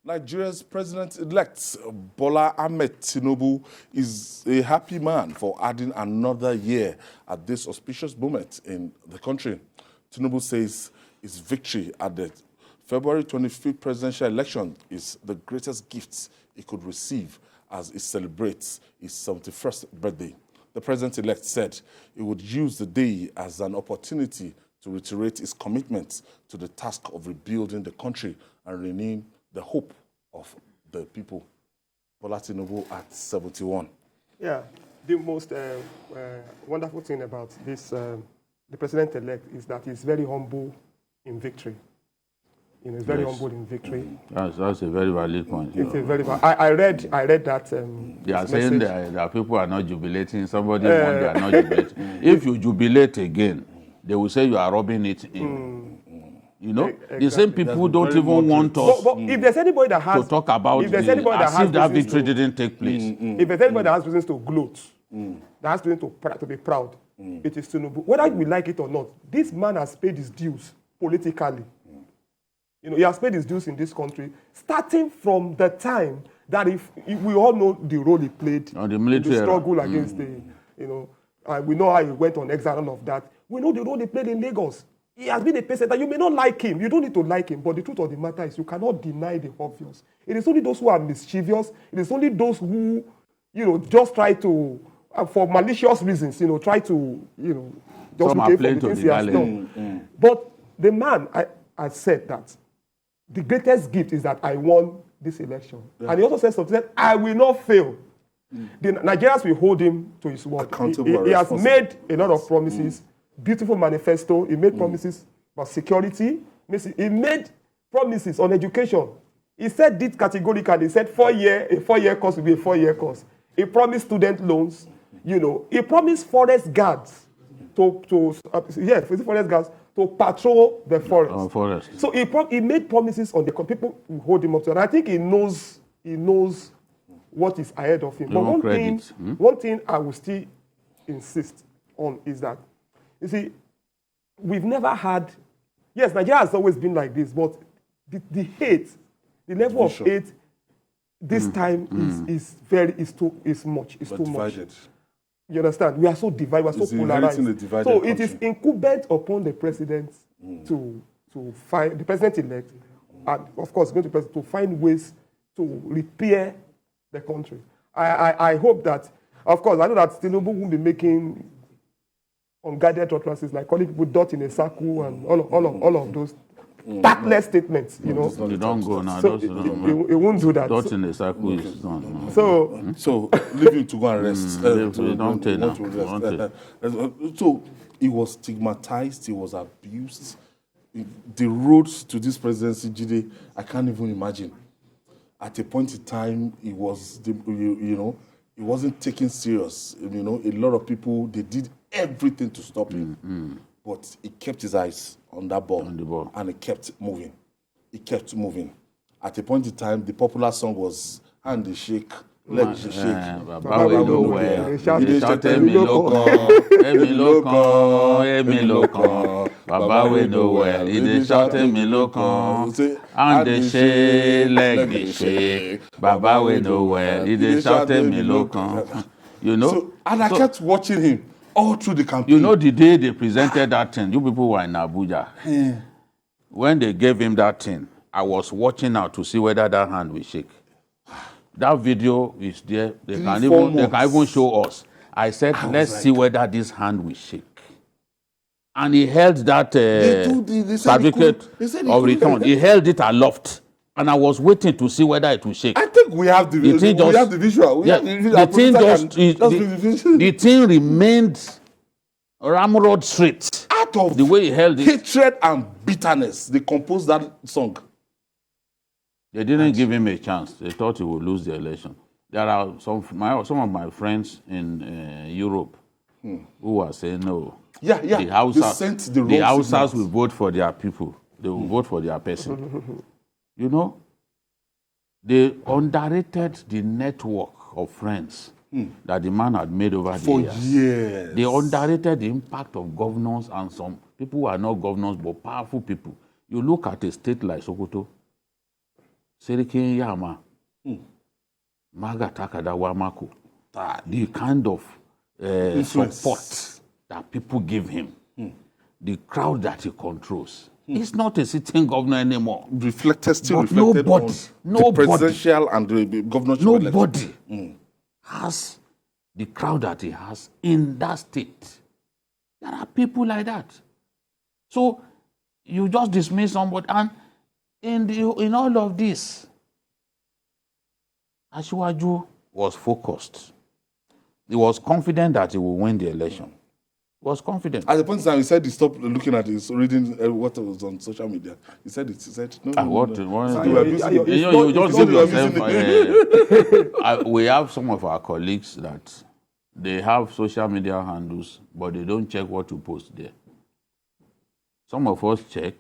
Nigeria's president-elect Bola Ahmed Tinubu is a happy man for adding another year at this auspicious moment in the country. Tinubu says his victory at the February 25th presidential election is the greatest gift he could receive as he celebrates his 71st birthday. The president-elect said he would use the day as an opportunity to reiterate his commitment to the task of rebuilding the country and renewing the hope of the people. Bola Tinubu at 71. Yeah, the most wonderful thing about this, the president-elect, is that he's very humble in victory. You know, he's very humble in victory. That's a very valid point. It's a very valid. I read that. They are saying that people are not jubilating. Somebody won, they are not jubilating. If you jubilate again, they will say you are rubbing it in. You know, exactly. The same people don't even want us but if there's anybody that has to talk about if there's anybody that has if that victory didn't take place. If there's anybody that has reasons to gloat, that has reason to be proud, it is Tinubu. Whether we like it or not, this man has paid his dues politically. You know, he has paid his dues in this country, starting from the time that if we all know the role he played on the military in the struggle against the, you know, we know how he went on exile and all of that. We know the role he played in Lagos. He has been a person that you may not like him. You don't need to like him. But the truth of the matter is you cannot deny the obvious. It is only those who are mischievous. It is only those who, you know, just try to, for malicious reasons, you know, try to, you know, just some are playing to the done. But the man, I said that the greatest gift is that I won this election. Yeah. And he also said something that I will not fail. The Nigerians will hold him to his word. He has made a lot of promises. Beautiful manifesto. He made promises about security. He made promises on education. He said it categorically. He said a 4-year course will be a 4-year course. He promised student loans. You know, he promised forest guards forest guards to patrol the forest. So he made promises on the people who hold him up to. And I think he knows what is ahead of him. But one thing I will still insist on is that, you see, we've never had, yes, Nigeria has always been like this, but the hate, the level of hate this time is too much. You understand? We are so divided, we are so polarized. So it is incumbent upon the president to find, the president-elect, and of course, going to find ways to repair the country. I hope that, of course, I know that Tinubu won't be making unguided utterances like calling people dot in a circle and all of those tactless statements, you know. You don't go now. So it won't do that. Dot in a circle is done. So leave him to go and rest. So he was stigmatized. He was abused. The roads to this presidency, Jide, I can't even imagine. At a point in time, he was, he wasn't taken serious. You know, a lot of people, they did everything to stop him. But he kept his eyes on that ball, and he kept moving. He kept moving. At a point in time, the popular song was "Hand the Shake, Leg the Shake." Baba we know well. He shouted me loco. Baba we know well. He shouted me loco. Hand the shake, leg the shake. Baba we know well. He shouted me loco. You know. So, and I kept watching him all through the campaign. You know, the day they presented that thing, you people were in Abuja. When they gave him that thing, I was watching out to see whether that hand will shake. That video is there. They can even show us. I said, let's see whether this hand will shake. And he held that certificate of return. He held it aloft. And I was waiting to see whether it will shake. I think we have the visual. The thing remained ramrod straight. Out of the way he held it. Hatred and bitterness, they composed that song. They didn't give him a chance. They thought he would lose the election. There are some of my friends in Europe who are saying no. The Hausas will vote for their people. They will vote for their person. You know, they underrated the network of friends that the man had made over the years. They underrated the impact of governors and some people who are not governors but powerful people. You look at a state like Sokoto. Serikin Yama, Maga Takada Wamako, the kind of support that people give him, the crowd that he controls. He's not a sitting governor anymore. Reflected on the presidential and the governorship Nobody has the crowd that he has in that state. There are people like that. So you just dismiss somebody, and in all of this, Asiwaju was focused. He was confident that he would win the election. He was confident. At the point in time, he said he stopped looking at his reading what was on social media. He said it. He said, no. We have some of our colleagues that they have social media handles, but they don't check what to post there. Some of us check.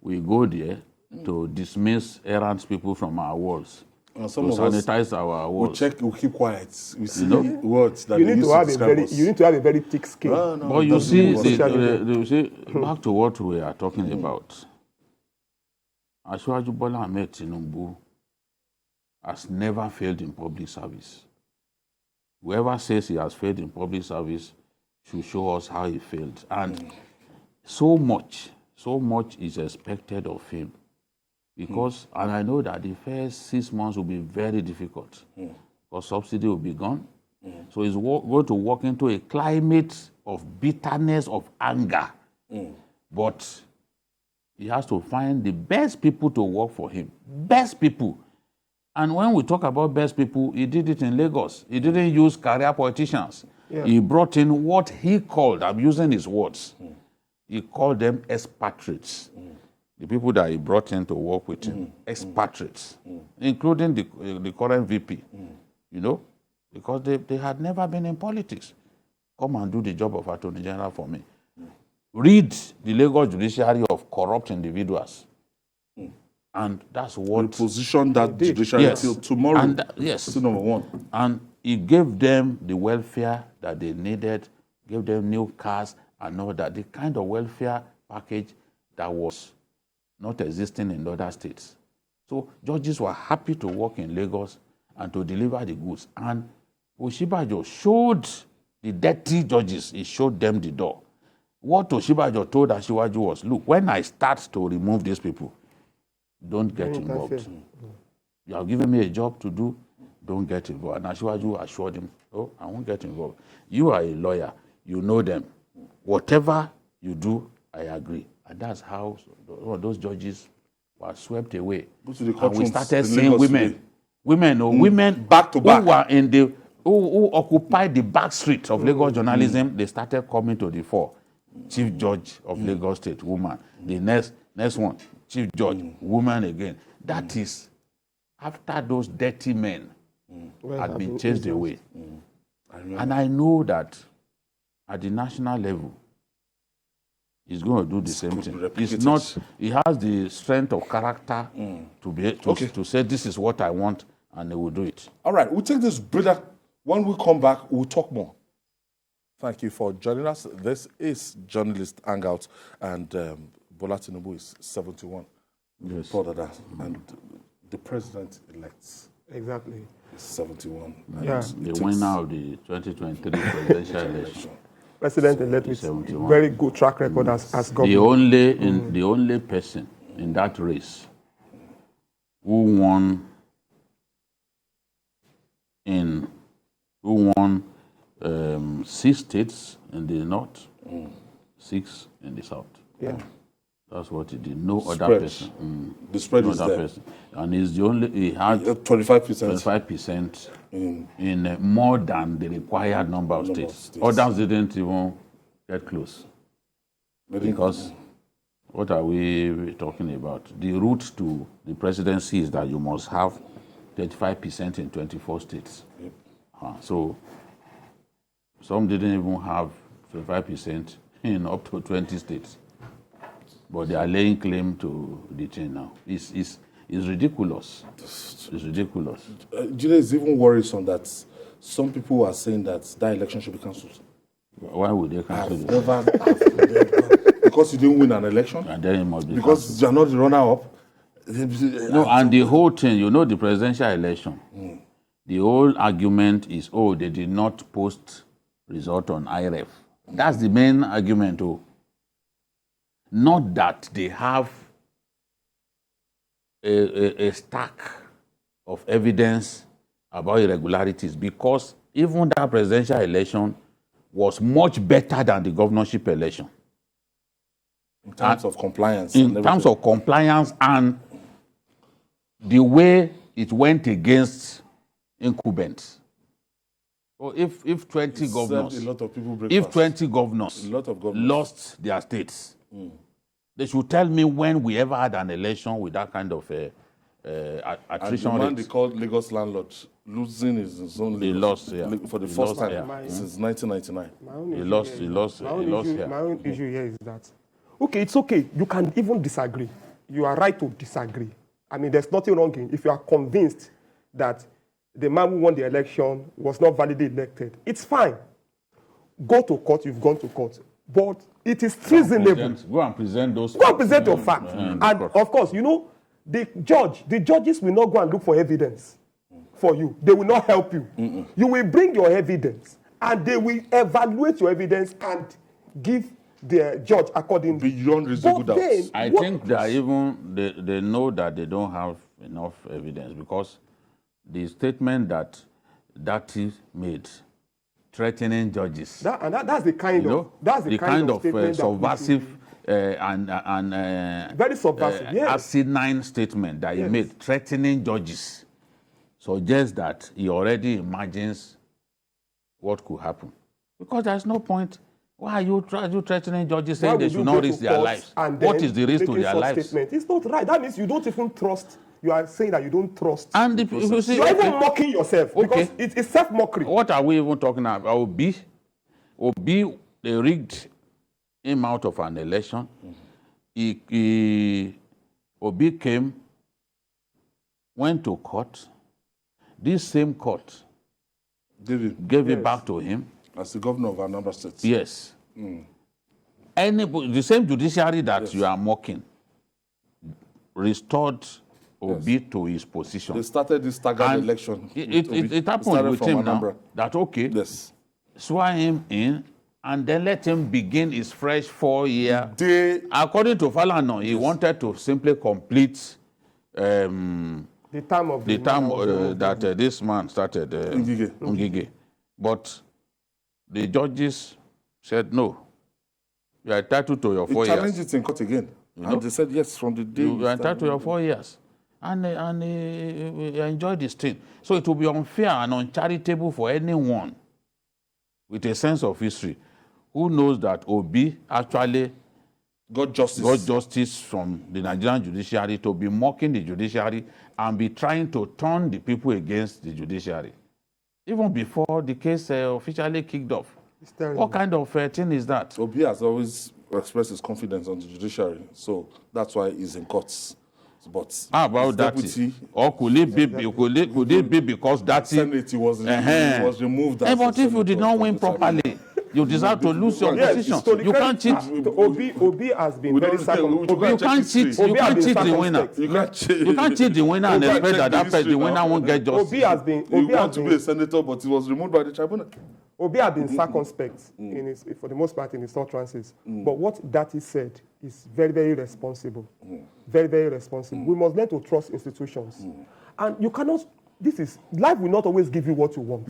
We go there to dismiss errant people from our walls. Some to sanitize our walls. We check, we keep quiet. We see words that you need to have a very thick skin. But you see, back to what we are talking about. Asiwaju Bola Ahmed Tinubu has never failed in public service. Whoever says he has failed in public service should show us how he failed. And so much is expected of him. Because, and I know that the first 6 months will be very difficult, because subsidy will be gone. So he's going to walk into a climate of bitterness, of anger. But he has to find the best people to work for him. Best people. And when we talk about best people, he did it in Lagos. He didn't use career politicians. Yeah. He brought in what he called, I'm using his words, he called them expatriates. The people that he brought in to work with him, expatriates, including the current VP, you know, because they had never been in politics. Come and do the job of Attorney General for me. Read the Lagos judiciary of corrupt individuals. And that's what... Position that judiciary till tomorrow. And yes. Number one. And he gave them the welfare that they needed, gave them new cars and all that. The kind of welfare package that was not existing in other states. So judges were happy to work in Lagos and to deliver the goods. And Oshibajo showed the dirty judges, he showed them the door. What Oshibajo told Asiwaju was, look, when I start to remove these people, don't get involved. You have given me a job to do, don't get involved. And Asiwaju assured him, oh, I won't get involved. You are a lawyer, you know them. Whatever you do, I agree. And that's how those judges were swept away. And we started seeing women back to back who were in who occupied the back street of Lagos journalism. They started coming to the fore. Chief Judge of Lagos State, woman. The next one, Chief Judge, woman again. That is after those dirty men had been chased away. And I know that at the national level, he's going to do the same thing. He's not. He has the strength of character to be to say this is what I want, and he will do it. All right, we'll take this breather. When we come back, we'll talk more. Thank you for joining us. This is Journalist Hangout, and Bola Tinubu is 71. Yes. And the president-elect exactly is 71. Yeah. The winner of the 2023 presidential election. President-elect with very good track record as governor. The only person in that race who won 6 states in the north, 6 in the south. Yeah. That's what he did. No other person. The spread is there. And he's the only, he had 25% in more than the required number of states. Others didn't even get close. Because what are we talking about? The route to the presidency is that you must have 35% in 24 states. Yep. So some didn't even have 25% in up to 20 states. But they are laying claim to the thing now. It's ridiculous. It's ridiculous. Jide is even worrisome that some people are saying that election should be cancelled. Why would they cancel it? Because you didn't win an election? And then it must be because you are not the runner-up? No, and the whole thing, the presidential election, the whole argument is, they did not post result on IREF. That's the main argument, Not that they have a stack of evidence about irregularities, because even that presidential election was much better than the governorship election. In terms of compliance. In terms of compliance and the way it went against incumbents. So if 20 governors, a lot of people if 20 governors, lost their states, they should tell me when we ever had an election with that kind of attrition and the man rate. they called Lagos landlord losing his own He Lagos lost, for the first time yeah. since 1999. He lost here. My own issue here is that, okay, it's okay. You can even disagree. You are right to disagree. I mean, there's nothing wrong in if you are convinced that the man who won the election was not validly elected. It's fine. Go to court, you've gone to court. But it is treasonable. Go and present those. Go and present your facts. And of course, the judges will not go and look for evidence for you. They will not help you. You will bring your evidence and they will evaluate your evidence and give the judge accordingly. Beyond reasonable doubt. I think that even they know that they don't have enough evidence, because the statement that Dati made, threatening judges. That's the kind of statement subversive and very subversive, asinine statement that he made, threatening judges, suggests that he already imagines what could happen. Because there's no point. Why are you threatening judges saying they should not risk their lives? What is the risk to their lives? Statement? It's not right. That means you don't even trust. You are saying that you don't trust. And if you see, you're even mocking yourself, because it's self-mockery. What are we even talking about? Obi, they rigged him out of an election. Obi came, went to court. This same court gave it back to him. As the governor of Anambra State. Yes. The same judiciary that you are mocking restored Obi to his position. They started this staggered election. It happened with him now. That swear him in and then let him begin his fresh 4-year. According to Falana, he wanted to simply complete the term that this man started, Ngige. But the judges said, no, you are entitled to your 4 years. He challenged it in court again. And they said, yes, from the day you are entitled to your 4 years. And he enjoyed this thing. So it will be unfair and uncharitable for anyone with a sense of history who knows that Obi actually got justice from the Nigerian judiciary to be mocking the judiciary and be trying to turn the people against the judiciary. Even before the case officially kicked off. What kind of thing is that? Obi has always expressed his confidence on the judiciary, so that's why he's in courts. But how about that? Or could it be because that Senate was removed? But if you did not win properly, you deserve to lose your position. You can't cheat. Obi has been very circumspect. You can't cheat. You can't cheat the winner. You can't cheat the winner and expect that after the winner won't get justice. Obi has been. He wanted to be a senator, but he was removed by the tribunal. Obi has been circumspect for the most part in his utterances. But what Dati said is very, very responsible. Very, very responsible. We must learn to trust institutions. And you cannot, life will not always give you what you want.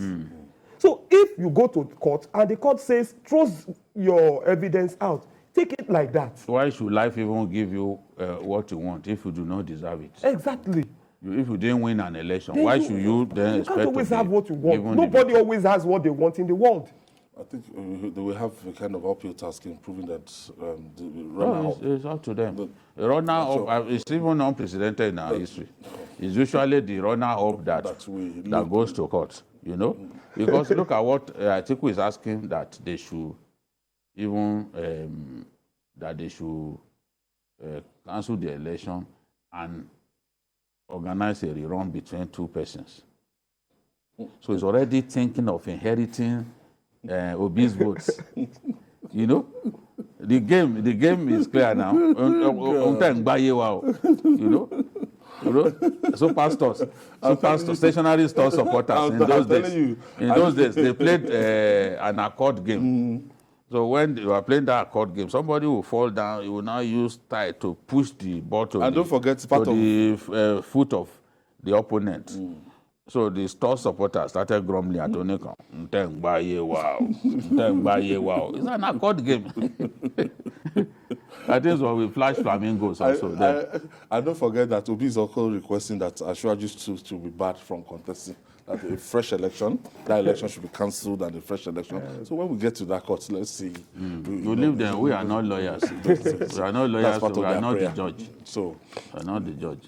So if you go to court and the court says, throws your evidence out, take it like that. Why should life even give you what you want if you do not deserve it? Exactly. If you didn't win an election, why should you then expect to can't always have what you want. Nobody always has what they want in the world. I think they will have a kind of uphill task in proving that the runner-up. It's up to them. The runner-up is even unprecedented in our history. It's usually the runner-up that goes to court, Because look at what Atiku is asking, that they should even cancel the election and organize a rerun between two persons. So he's already thinking of inheriting Obi's votes. The game is clear now. pastors, stationary store supporters in those days, they played an accord game. So when they were playing that accord game, somebody will fall down. He will now use tie to push the ball to don't forget the foot of the opponent. So the store supporters started grumbling at Oneka. Wow. It's an accord game. I think so we flash flamingos also. I don't forget that Obi is also requesting that Ashwaju to be barred from contesting. That a fresh election, that election should be cancelled and a fresh election. So when we get to that court, let's see. We leave them. We are not lawyers. We are not lawyers. We are not the judge. So we are not the judge.